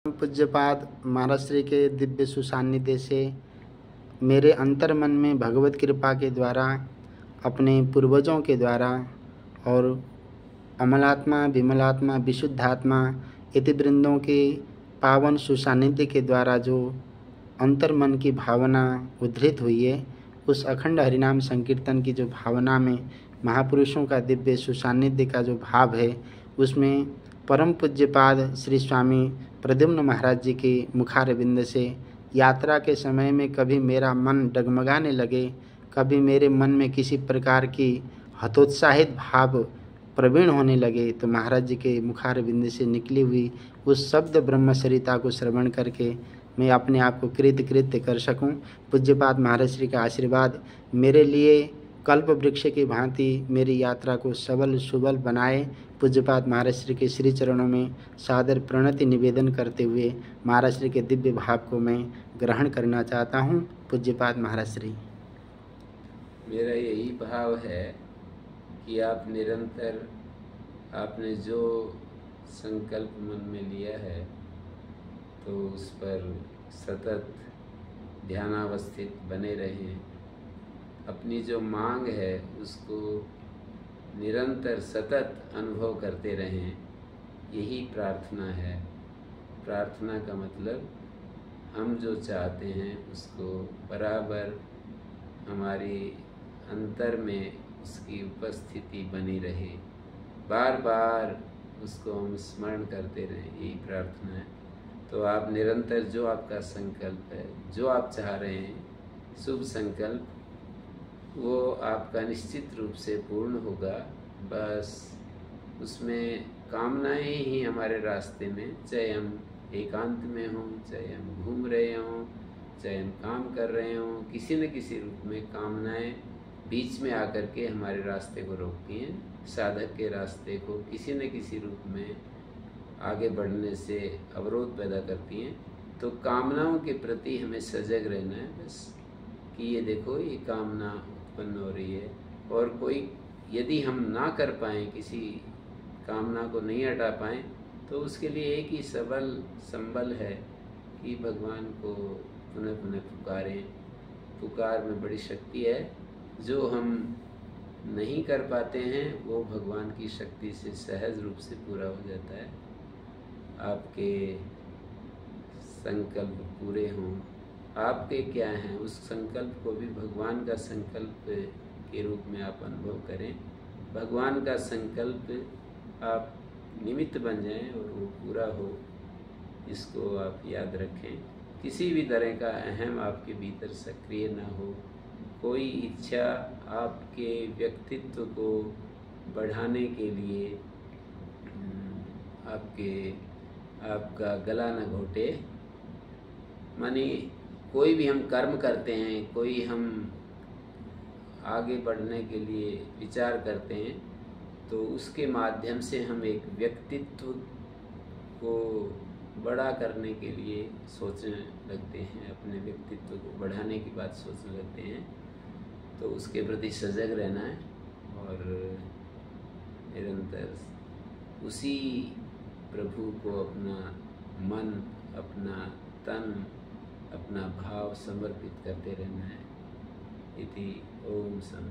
पूज्यपाद महाराज श्री के दिव्य सुसान्निध्य से मेरे अंतर मन में भगवत कृपा के द्वारा, अपने पूर्वजों के द्वारा और अमलात्मा, विमलात्मा, विशुद्धात्मा इति वृंदों के पावन सुसान्निध्य के द्वारा जो अंतर मन की भावना उद्धृत हुई है, उस अखंड हरिनाम संकीर्तन की जो भावना में महापुरुषों का दिव्य सुसान्निध्य का जो भाव है, उसमें परम पूज्यपाद श्री स्वामी प्रद्युम्न महाराज जी के मुखारविंद से यात्रा के समय में कभी मेरा मन डगमगाने लगे, कभी मेरे मन में किसी प्रकार की हतोत्साहित भाव प्रवीण होने लगे, तो महाराज जी के मुखारविंद से निकली हुई उस शब्द ब्रह्मसरिता को श्रवण करके मैं अपने आप को कृत्य कर सकूं। पूज्यपाद महाराज श्री का आशीर्वाद मेरे लिए कल्प वृक्ष की भांति मेरी यात्रा को सबल सुबल बनाए। पूज्यपाद महाराज श्री के श्री चरणों में सादर प्रणति निवेदन करते हुए महाराज श्री के दिव्य भाव को मैं ग्रहण करना चाहता हूँ। पूज्यपाद महाराज श्री। मेरा यही भाव है कि आप निरंतर आपने जो संकल्प मन में लिया है तो उस पर सतत ध्यानावस्थित बने रहें। अपनी जो मांग है उसको निरंतर सतत अनुभव करते रहें, यही प्रार्थना है। प्रार्थना का मतलब हम जो चाहते हैं उसको बराबर हमारी अंतर में उसकी उपस्थिति बनी रहे, बार बार उसको हम स्मरण करते रहें, यही प्रार्थना है। तो आप निरंतर जो आपका संकल्प है, जो आप चाह रहे हैं, शुभ संकल्प, वो आपका निश्चित रूप से पूर्ण होगा। बस उसमें कामनाएं ही हमारे रास्ते में, चाहे हम एकांत में हों, चाहे हम घूम रहे हों, चाहे हम काम कर रहे हों, किसी न किसी रूप में कामनाएं बीच में आकर के हमारे रास्ते को रोकती हैं। साधक के रास्ते को किसी न किसी रूप में आगे बढ़ने से अवरोध पैदा करती हैं। तो कामनाओं के प्रति हमें सजग रहना है बस, कि ये देखो ये कामना उत्पन्न हो रही है। और कोई यदि हम ना कर पाएँ, किसी कामना को नहीं हटा पाएँ, तो उसके लिए एक ही सबल संबल है कि भगवान को पुनः पुनः पुकारें। पुकार में बड़ी शक्ति है। जो हम नहीं कर पाते हैं वो भगवान की शक्ति से सहज रूप से पूरा हो जाता है। आपके संकल्प पूरे हों, आपके क्या हैं, उस संकल्प को भी भगवान का संकल्प के रूप में आप अनुभव करें। भगवान का संकल्प आप निमित्त बन जाएं और वो पूरा हो, इसको आप याद रखें। किसी भी तरह का अहम आपके भीतर सक्रिय ना हो, कोई इच्छा आपके व्यक्तित्व को बढ़ाने के लिए आपका गला न घोटे। माने कोई भी हम कर्म करते हैं, कोई हम आगे बढ़ने के लिए विचार करते हैं, तो उसके माध्यम से हम एक व्यक्तित्व को बड़ा करने के लिए सोचने लगते हैं, अपने व्यक्तित्व को बढ़ाने की बात सोचने लगते हैं। तो उसके प्रति सजग रहना है और निरंतर उसी प्रभु को अपना मन, अपना तन, अपना भाव समर्पित करते रहना है। इति ओम सं।